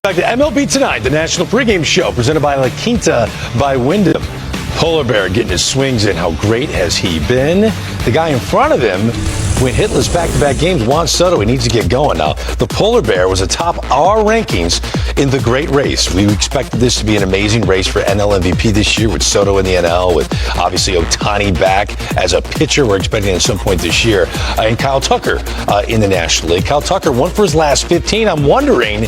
Back to MLB Tonight, the national pregame show presented by La Quinta by Wyndham. Polar Bear getting his swings in. How great has he been? The guy in front of him went hitless back-to-back games. Juan Soto, he needs to get going now. The Polar Bear was atop our rankings in the great race. We expected this to be an amazing race for NL MVP this year with Soto in the NL, with obviously Ohtani back as a pitcher. We're expecting at some point this year. And Kyle Tucker in the National League. Kyle Tucker won for his last 15. I'm wondering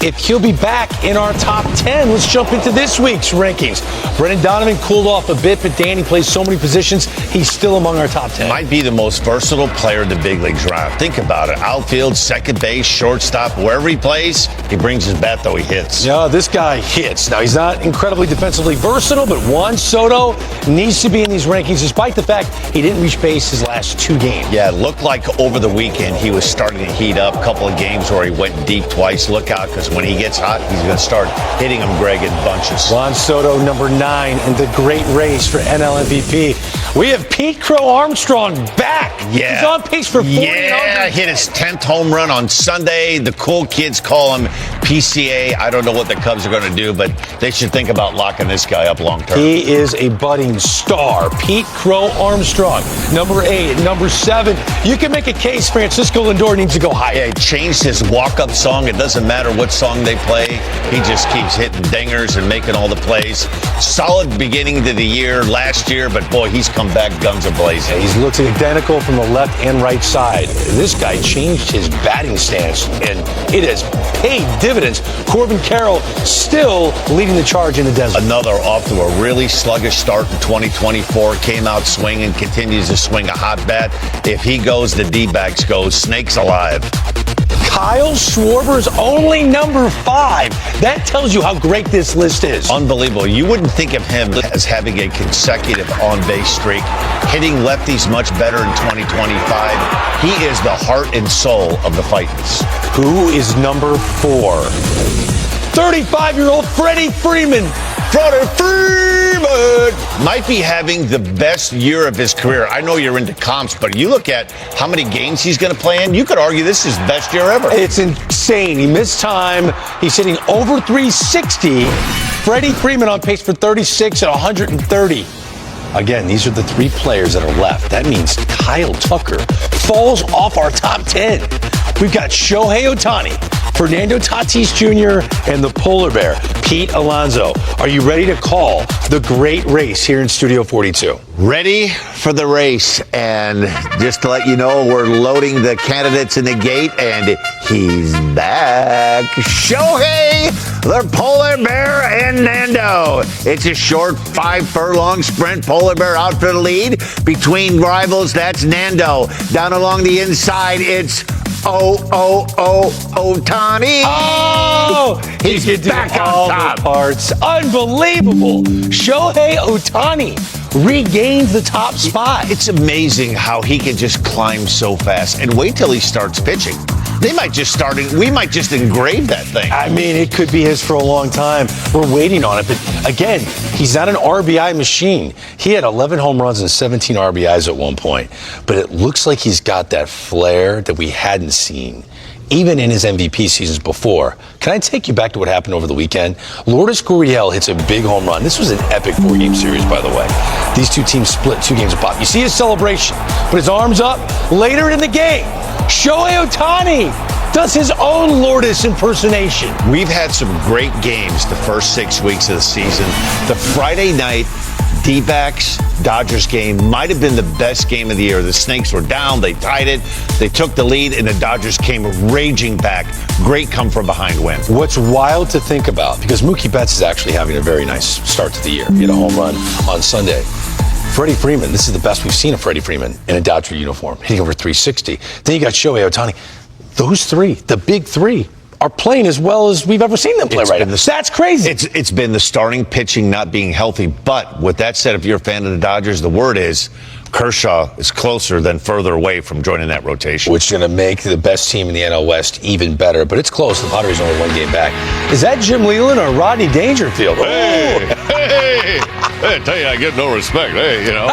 if he'll be back in our top 10. Let's jump into this week's rankings. Brendan Donovan cooled off a bit, but Danny plays so many positions, he's still among our top 10. Might be the most versatile player in the big leagues round. Think about it. Outfield, second base, shortstop, wherever he plays, he brings his bat, though he hits. Yeah, this guy hits. Now, he's not incredibly defensively versatile, but Juan Soto needs to be in these rankings, despite the fact he didn't reach base his last 2 games. Yeah, it looked like over the weekend he was starting to heat up. A couple of games where he went deep twice. Look out, because when he gets hot, he's going to start hitting them, Greg, in bunches. Juan Soto, number 9 in the great race for NL MVP. We have Pete Crow Armstrong back. Yeah. He's on pace for 40. Yeah, hit his 10th home run on Sunday. The cool kids call him PCA. I don't know what the Cubs are going to do, but they should think about locking this guy up long term. He is a budding star. Pete Crow Armstrong, number 8. Number 7, you can make a case Francisco Lindor needs to go higher. Yeah, he changed his walk-up song. It doesn't matter what song they play. He just keeps hitting dingers and making all the plays. Solid beginning to the year last year, but boy, he's come back guns a-blazing. He looks identical from the left and right side. This guy changed his batting stance, and it has paid dividends. Corbin Carroll still leading the charge in the desert. Another off to a really sluggish start in 2024. Came out swinging, continues to swing a hot bat. If he goes, the D-backs go. Snakes alive. Kyle Schwarber's only number 5. That tells you how great this list is. Unbelievable. You wouldn't think of him as having a consecutive on-base streak, hitting lefties much better in 2025. He is the heart and soul of the Titans. Who is number 4? 35-year-old Freddie Freeman. Freddie Freeman might be having the best year of his career. I know you're into comps, but you look at how many games he's going to play in, you could argue this is his best year ever. It's insane. He missed time. He's hitting over 360. Freddie Freeman on pace for 36 and 130. Again, these are the 3 players that are left. That means Kyle Tucker falls off our top 10. We've got Shohei Ohtani, Fernando Tatis Jr., and the Polar Bear, Pete Alonso. Are you ready to call the great race here in Studio 42? Ready for the race. And just to let you know, we're loading the candidates in the gate, and he's back. Shohei, the Polar Bear, and Nando. It's a short 5-furlong sprint. Polar Bear out for the lead. Between rivals, that's Nando. Down along the inside, it's Ohtani. Oh, he's back on top. The parts. Unbelievable. Shohei Ohtani regains the top spot. It's amazing how he can just climb so fast. And wait till he starts pitching. We might just engrave that thing. I mean, it could be his for a long time. We're waiting on it. But again, he's not an RBI machine. He had 11 home runs and 17 RBIs at one point. But it looks like he's got that flair that we hadn't seen, even in his MVP seasons before. Can I take you back to what happened over the weekend? Lourdes Gurriel hits a big home run. This was an epic 4-game series, by the way. These 2 teams split 2 games apart. You see his celebration, put his arms up. Later in the game, Shohei Ohtani does his own Lourdes impersonation. We've had some great games the first 6 weeks of the season. The Friday night D-backs Dodgers game might have been the best game of the year. The Snakes were down, they tied it, they took the lead, and the Dodgers came raging back. Great come from behind win. What's wild to think about, because Mookie Betts is actually having a very nice start to the year. He had a home run on Sunday. Freddie Freeman, this is the best we've seen of Freddie Freeman in a Dodger uniform, hitting over 360. Then you got Shohei Ohtani. Those 3, the big 3, are playing as well as we've ever seen them play right now. That's crazy. It's been the starting pitching not being healthy. But with that said, if you're a fan of the Dodgers, the word is Kershaw is closer than further away from joining that rotation. Which is going to make the best team in the NL West even better. But it's close. The Padres are only 1 game back. Is that Jim Leland or Rodney Dangerfield? Hey! I tell you, I get no respect. Hey, you know.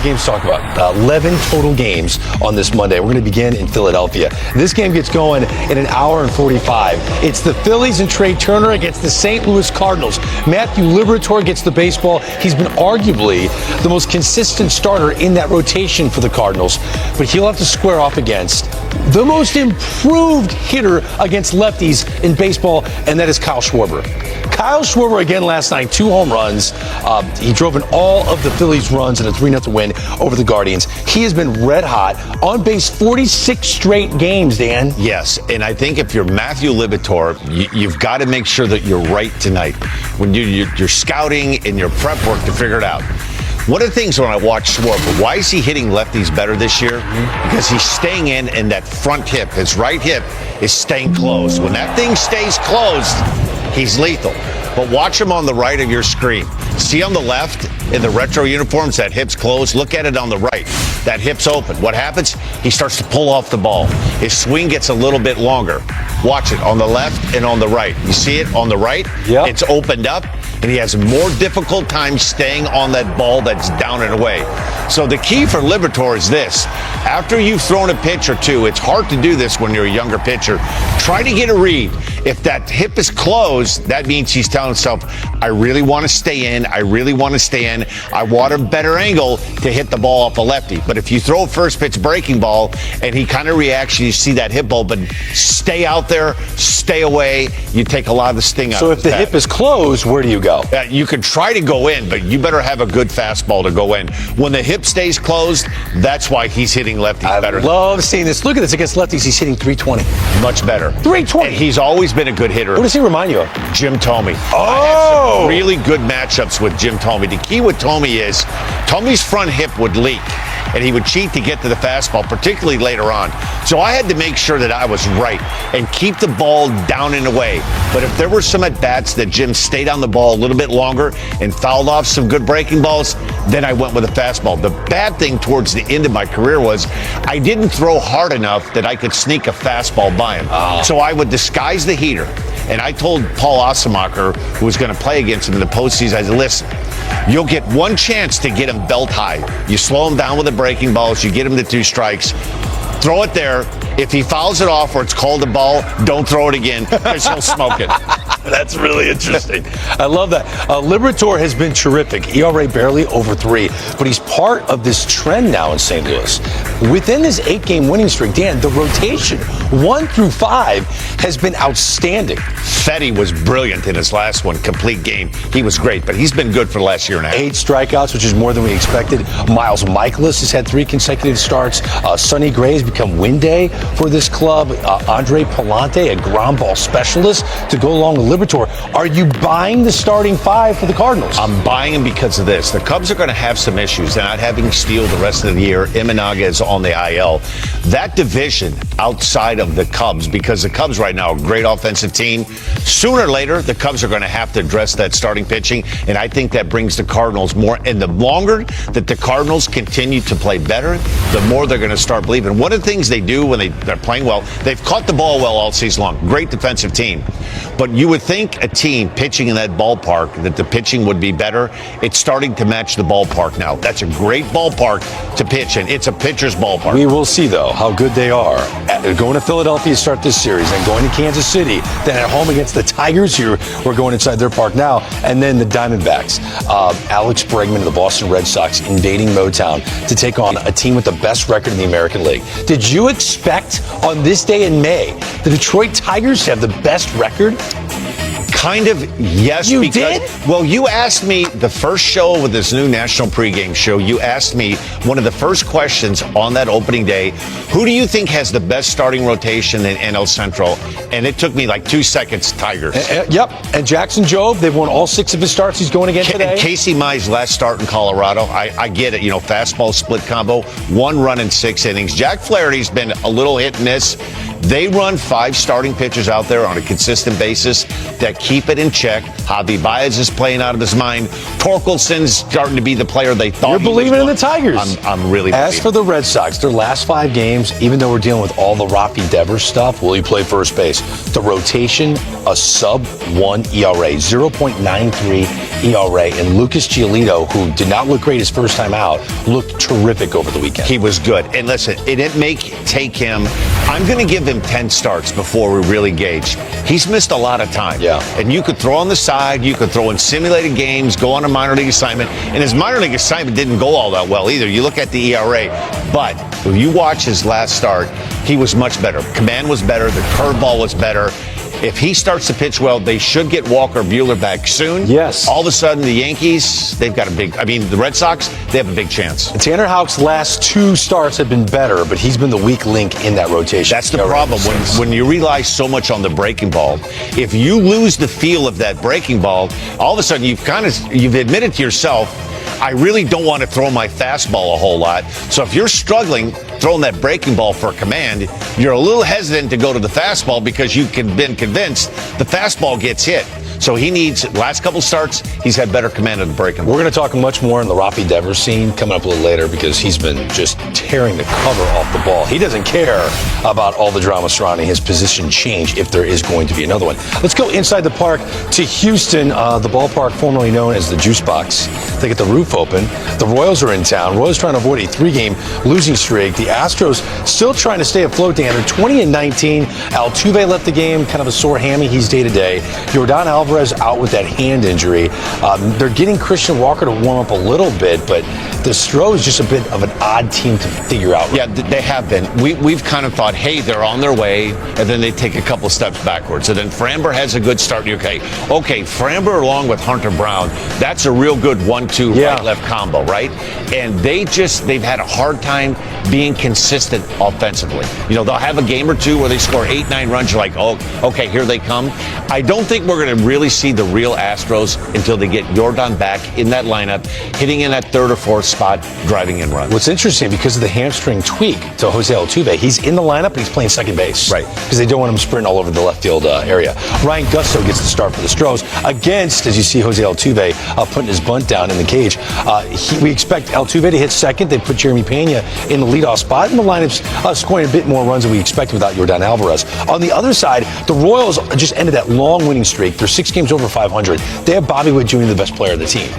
Games to talk about. 11 total games on this Monday. We're going to begin in Philadelphia. This game gets going in an hour and 45. It's the Phillies and Trey Turner against the St. Louis Cardinals. Matthew Liberator gets the baseball. He's been arguably the most consistent starter in that rotation for the Cardinals, but he'll have to square off against the most improved hitter against lefties in baseball, and that is Kyle Schwarber. Kyle Schwarber again last night, 2 home runs. He drove in all of the Phillies' runs in a 3-0 win over the Guardians. He has been red hot, on base 46 straight games, Dan. Yes, and I think if you're Matthew Liberator, you've got to make sure that you're right tonight when you're scouting and your prep work to figure it out. One of the things when I watch Schwarber, why is he hitting lefties better this year? Because he's staying in, and that front hip, his right hip, is staying closed. When that thing stays closed, he's lethal. But watch him on the right of your screen. See on the left in the retro uniforms, that hip's closed. Look at it on the right. That hip's open. What happens? He starts to pull off the ball. His swing gets a little bit longer. Watch it on the left and on the right. You see it on the right? Yep. It's opened up, and he has a more difficult time staying on that ball that's down and away. So the key for Liberator is this. After you've thrown a pitch or two, it's hard to do this when you're a younger pitcher. Try to get a read. If that hip is closed, that means he's telling himself, I really want to stay in. I really want to stay in. I want a better angle to hit the ball off a lefty. But if you throw a first pitch breaking ball and he kind of reacts, you see that hip ball, but stay out there, stay away. You take a lot of the sting out. So if the hip is closed, where do you go? You could try to go in, but you better have a good fastball to go in. When the hip stays closed, that's why he's hitting lefties better. I love seeing this. Look at this against lefties. He's hitting 320. Much better. 320. And he's always been a good hitter. What does he remind you of? Jim Thome. Oh! I had some really good matchups with Jim Thome. The key with Thome is Thome's front hip would leak, and he would cheat to get to the fastball, particularly later on. So I had to make sure that I was right and keep the ball down and away. But if there were some at-bats that Jim stayed on the ball a little bit longer and fouled off some good breaking balls, then I went with a fastball. The bad thing towards the end of my career was I didn't throw hard enough that I could sneak a fastball by him. So I would disguise the heater. And I told Paul Osemacher, who was going to play against him in the postseason, I said, listen, you'll get one chance to get him belt high. You slow him down with the breaking balls, you get him to 2 strikes, throw it there. If he fouls it off or it's called a ball, don't throw it again because he'll smoke it. That's really interesting. I love that. Liberator has been terrific. ERA barely over 3, but he's part of this trend now in St. Louis. Within this 8-game winning streak, Dan, the rotation 1 through 5 has been outstanding. Fetty was brilliant in his last one, complete game. He was great, but he's been good for the last year and a half. 8 strikeouts, which is more than we expected. Miles Michaelis has had 3 consecutive starts. Sonny Gray has become win day for this club. Andre Palante, a ground ball specialist, to go along with Liberator. Are you buying the starting 5 for the Cardinals? I'm buying him because of this. The Cubs are going to have some issues. They're not having Steele the rest of the year. Imanaga is on the IL. That division outside of the Cubs, because the Cubs right now are a great offensive team, sooner or later, the Cubs are going to have to address that starting pitching, and I think that brings the Cardinals more. And the longer that the Cardinals continue to play better, the more they're going to start believing. One of the things they do when they're playing well, they've caught the ball well all season long. Great defensive team. But you would think a team pitching in that ballpark, that the pitching would be better. It's starting to match the ballpark now. That's a great ballpark to pitch in. It's a pitcher's ballpark. We will see, though, how good they are. Going to Philadelphia to start this series, and going to Kansas City, then at home against the Tigers, here we're going inside their park now, and then the Diamondbacks. Alex Bregman of the Boston Red Sox invading Motown to take on a team with the best record in the American League. Did you expect on this day in May the Detroit Tigers to have the best record? Kind of, yes. You did? Well, you asked me the first show with this new national pregame show. You asked me one of the first questions on that opening day, who do you think has the best starting rotation in NL Central? And it took me like 2 seconds, Tigers. Yep. And Jackson Jobe, they've won all 6 of his starts he's going again today. And Casey Mize last start in Colorado. I get it, fastball split combo, 1 run in 6 innings. Jack Flaherty's been a little hit and miss. They run 5 starting pitchers out there on a consistent basis that keep it in check. Javi Baez is playing out of his mind. Torkelson's starting to be the player they thought. You're believing in the Tigers. I'm really As believing. for the Red Sox, their last 5 games, even though we're dealing with all the Rafi Devers stuff, will he play first base? The rotation a sub-1 ERA, 0.93 ERA. And Lucas Giolito, who did not look great his first time out, looked terrific over the weekend. He was good. And listen, it didn't take him. I'm going to give him 10 starts before we really gauge. He's missed a lot of time. Yeah. And you could throw on the side, you could throw in simulated games, go on a minor league assignment. And his minor league assignment didn't go all that well either. You look at the ERA. But if you watch his last start, he was much better. Command was better. The curveball was better. If he starts to pitch well, they should get Walker Buehler back soon. Yes. All of a sudden, the Yankees, the Red Sox, they have a big chance. Tanner Houck's last 2 starts have been better, but he's been the weak link in that rotation. That's the problem. When you rely so much on the breaking ball, if you lose the feel of that breaking ball, all of a sudden you've admitted to yourself, I really don't want to throw my fastball a whole lot. So if you're struggling throwing that breaking ball for a command, you're a little hesitant to go to the fastball because you've been convinced the fastball gets hit. So he needs, last couple starts, he's had better command of the breaking ball. We're going to talk much more on the Rafi Devers scene coming up a little later because he's been just tearing the cover off the ball. He doesn't care about all the drama surrounding his position change if there is going to be another one. Let's go inside the park to Houston, the ballpark formerly known as the Juice Box. They get the roof open. The Royals are in town. Royals trying to avoid a 3-game losing streak. The Astros still trying to stay afloat, Dan. They're 20-19. Altuve left the game, kind of a sore hammy. He's day-to-day. Yordan Alvarez out with that hand injury. They're getting Christian Walker to warm up a little bit, but the Astros just a bit of an odd team to figure out. Yeah, they have been. We've kind of thought, hey, they're on their way, and then they take a couple steps backwards. And then Framber has a good start. Okay, Framber along with Hunter Brown, that's a real good 1-2 right-left combo, right? And they've had a hard time being consistent offensively. You know, they'll have a game or two where they score 8-9 runs. You're like, oh, okay, here they come. I don't think we're going to really see the real Astros until they get Yordan back in that lineup, hitting in that 3rd or 4th spot, driving in runs. What's interesting, because of the hamstring tweak to Jose Altuve, he's in the lineup, but he's playing second base. Right. Because they don't want him sprinting all over the left field area. Ryan Gusto gets the start for the Astros against, as you see, Jose Altuve putting his bunt down in the cage. We expect Altuve to hit second. They put Jeremy Pena in the leadoff spot, and the lineup's scoring a bit more runs than we expect without Yordan Alvarez. On the other side, the Royals just ended that long winning streak. They're 6 games over 500. They have Bobby Witt Jr., the best player of the team.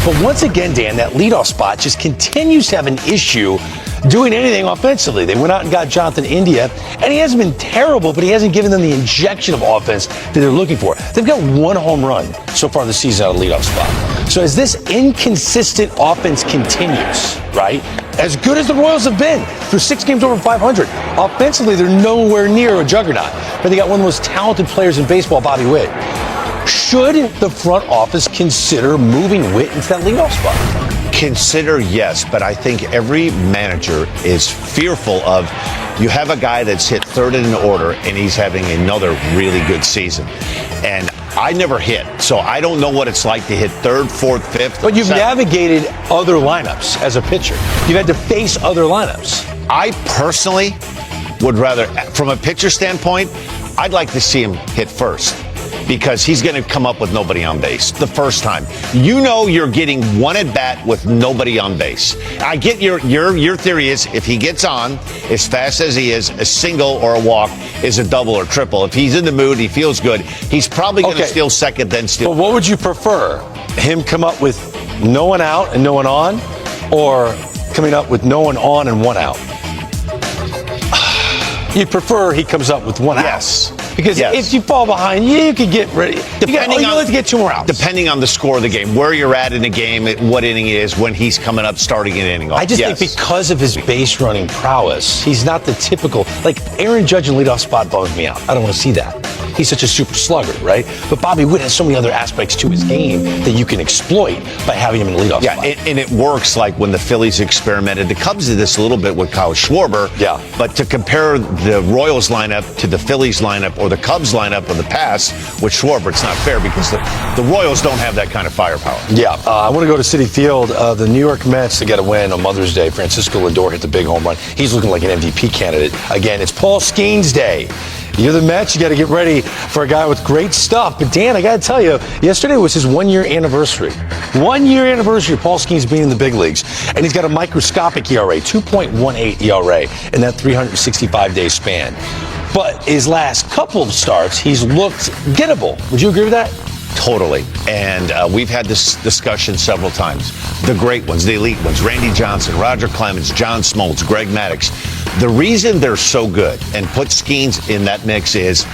But once again, Dan, that leadoff spot just continues to have an issue doing anything offensively. They went out and got Jonathan India, and he hasn't been terrible, but he hasn't given them the injection of offense that they're looking for. They've got 1 home run so far this season out of leadoff spot. So as this inconsistent offense continues, right, as good as the Royals have been through 6 games over 500, offensively they're nowhere near a juggernaut. But they got one of the most talented players in baseball, Bobby Witt. Should the front office consider moving Witt into that leadoff spot? Consider, yes, but I think every manager is fearful of, you have a guy that's hit 3rd in an order and he's having another really good season. And I never hit, so I don't know what it's like to hit 3rd, 4th, 5th. But you've navigated other lineups as a pitcher. You've had to face other lineups. I personally would rather, from a pitcher standpoint, I'd like to see him hit first, because he's going to come up with nobody on base the first time. You know you're getting one at bat with nobody on base. I get your theory is if he gets on as fast as he is, a single or a walk is a double or triple. If he's in the mood, he feels good, he's probably going to steal second, then steal. But what would you prefer? Him come up with no one out and no one on, or coming up with no one on and 1 out? You'd prefer he comes up with 1 out. Yes. Because if you fall behind, you could get ready. You have to get 2 more outs. Depending on the score of the game, where you're at in the game, what inning it is, when he's coming up, starting an inning off. I just think because of his base running prowess, he's not the typical, like Aaron Judge in leadoff spot bums me out. I don't want to see that. He's such a super slugger, right? But Bobby Witt has so many other aspects to his game that you can exploit by having him in the leadoff spot. And it works like when the Phillies experimented. The Cubs did this a little bit with Kyle Schwarber. Yeah. But to compare the Royals lineup to the Phillies lineup or the Cubs lineup of the past with Schwarber, it's not fair because the Royals don't have that kind of firepower. Yeah. I want to go to Citi Field. The New York Mets, they got a win on Mother's Day. Francisco Lindor hit the big home run. He's looking like an MVP candidate. Again, it's Paul Skeens Day. You're the Mets, you got to get ready for a guy with great stuff. But Dan, I got to tell you, yesterday was his 1-year anniversary. 1-year anniversary of Paul Skeens being in the big leagues. And he's got a microscopic ERA, 2.18 ERA in that 365-day span. But his last couple of starts, he's looked gettable. Would you agree with that? Totally. And we've had this discussion several times. The great ones, the elite ones, Randy Johnson, Roger Clemens, John Smoltz, Greg Maddux. The reason they're so good and put Skeens in that mix is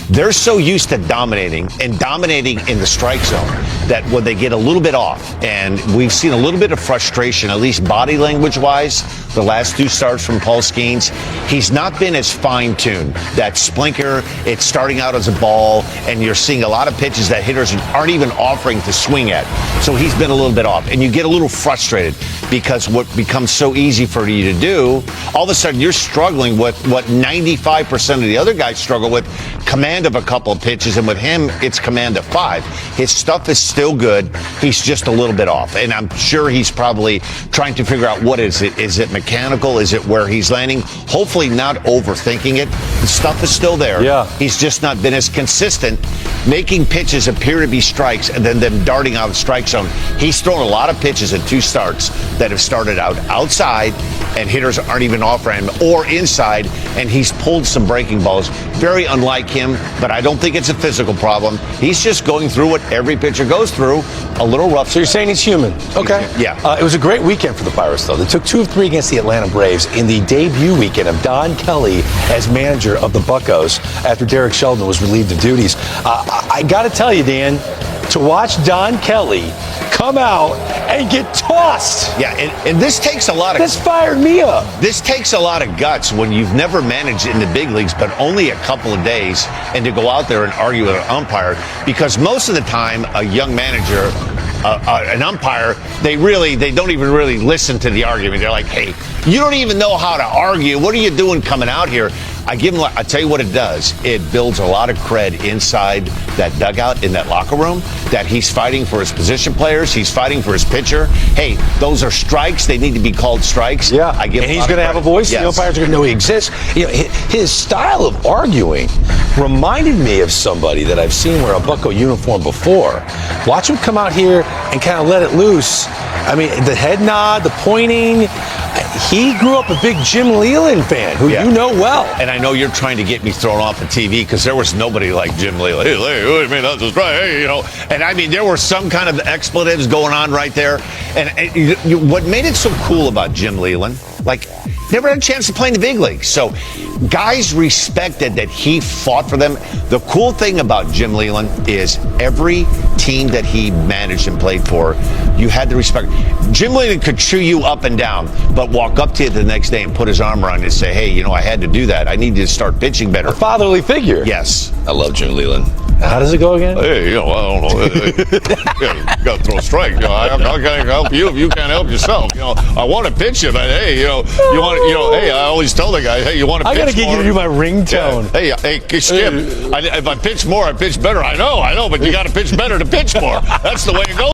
they're so used to dominating in the strike zone that when they get a little bit off, and we've seen a little bit of frustration, at least body language wise, the last 2 starts from Paul Skeens, he's not been as fine-tuned. That splinker, it's starting out as a ball, and you're seeing a lot of pitches that hitters aren't even offering to swing at. So he's been a little bit off, and you get a little frustrated because what becomes so easy for you to do, all of a sudden you're struggling with what 95% of the other guys struggle with, command of a couple of pitches, and with him, it's command of 5. His stuff is still good. He's just a little bit off, and I'm sure he's probably trying to figure out what is it. Is it mechanical? Is it where he's landing? Hopefully not overthinking it. The stuff is still there. Yeah. He's just not been as consistent, making pitches appear to be strikes and then them darting out of the strike zone. He's thrown a lot of pitches in 2 starts that have started out outside, and hitters aren't even offering him, or inside, and he's pulled some breaking balls. Very unlike him, but I don't think it's a physical problem. He's just going through what every pitcher goes through, a little rough. So you're saying he's human? Okay. Yeah. It was a great weekend for the Pirates, though. They took 2 of 3 against the Atlanta Braves in the debut weekend of Don Kelly as manager of the Buccos after Derek Sheldon was relieved of duties. I got to tell you, Dan, to watch Don Kelly come out and get tossed. Yeah, and this takes a lot of... This fired me up. This takes a lot of guts when you've never managed in the big leagues, but only a couple of days, and to go out there and argue with an umpire, because most of the time, a young manager, an umpire, they don't even really listen to the argument. They're like, hey, you don't even know how to argue. What are you doing coming out here? I tell you what it does. It builds a lot of cred inside that dugout, in that locker room, that he's fighting for his position players. He's fighting for his pitcher. Hey, those are strikes. They need to be called strikes. Yeah, and he's going to have a voice. Yes. The umpires are going to know he exists. You know, his style of arguing reminded me of somebody that I've seen wear a Bucco uniform before. Watch him come out here and kind of let it loose. I mean, the head nod, the pointing. He grew up a big Jim Leland fan, who you know well. And I know you're trying to get me thrown off the TV because there was nobody like Jim Leland. Hey, what do you mean that's just right? Hey, you know. And I mean, there were some kind of expletives going on right there. And what made it so cool about Jim Leland, like, never had a chance to play in the big leagues. So guys respected that he fought for them. The cool thing about Jim Leland is every team that he managed and played for, you had to respect. Jim Leland could chew you up and down, but walk up to you the next day and put his arm around you and say, hey, you know, I had to do that. I need to start pitching better. A fatherly figure. Yes. I love Jim Leland. How does it go again? Hey, you know, I don't know. You got to throw a strike. You know, how can I help you if you can't help yourself? You know, I want to pitch you, but hey, you know, hey, I always tell the guy, hey, you want to pitch more? I got to get you to do my ringtone. Yeah. Hey, Skip, if I pitch more, I pitch better. I know, but you got to pitch better to pitch more. That's the way it goes.